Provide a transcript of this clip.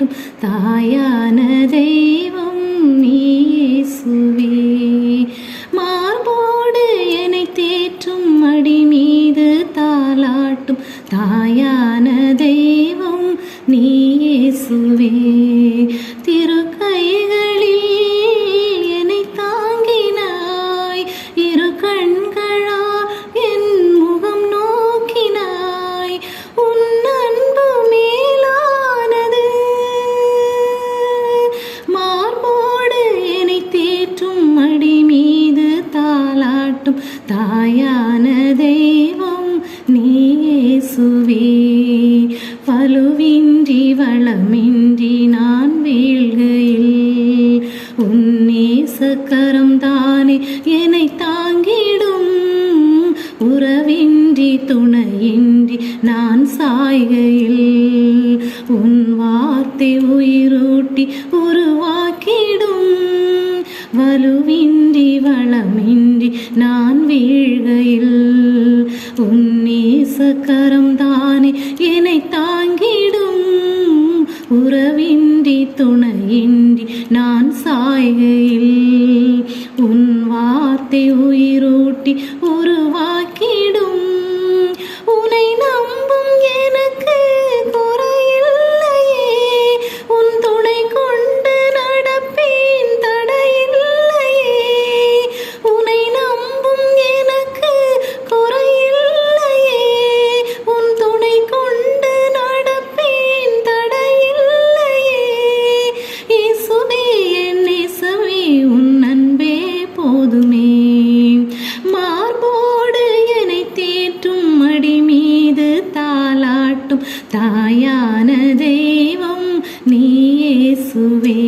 தாலாட்டும் தாயான தெய்வம் நீ இயேசுவே. மார்போடு என்னை தேற்றும் மடி மீது தாலாட்டும் தாயான தெய்வம் நீ இயேசுவே. திருக்கைகளில் என்னை தாங்கினாய், இரு கண்களா என் முகம் நோக்கினாய். உன் அன்பு மேலானது. மார்போடு என்னை தேற்றும் மடி மீது தாலாட்டும் தாயான தெய்வம் நீ இயேசுவே. வலுவின்றி வளமின்றி நான் வீழ்கையில் உன் நேசக்கரம் தானே என்னை தாங்கிடும். உறவின்றி துணையின்றி நான் சாய்கையில் உன் வார்த்தை உயிரூட்டி உருவாக்கிடும். வலுவின்றி வளமின்றி நான் வீழ்கையில் உன் நேசக்கரம் தானே என்னை தாங்கிடும். உறவின்றி துணையின்றி நான் சாய்கையில் உன் வார்த்தை உயிரூட்டி உருவாக்கிடும். உன்னை நம்பும் எனக்கு குறையில்லையே, உன் துணை கொண்டு நடப்பேன் தடையில்லையே. உன்னை நம்பும் எனக்கு குறையில்லையே, உன் துணை கொண்டு நடப்பேன் தடையில்லையே. இயேசுவே என் நேசமே உன் அன்பே போதுமே. மார்போடு என்னை தேற்றும் மடி மீது தாலாட்டும் தாயான தெய்வம் நீ இயேசுவே.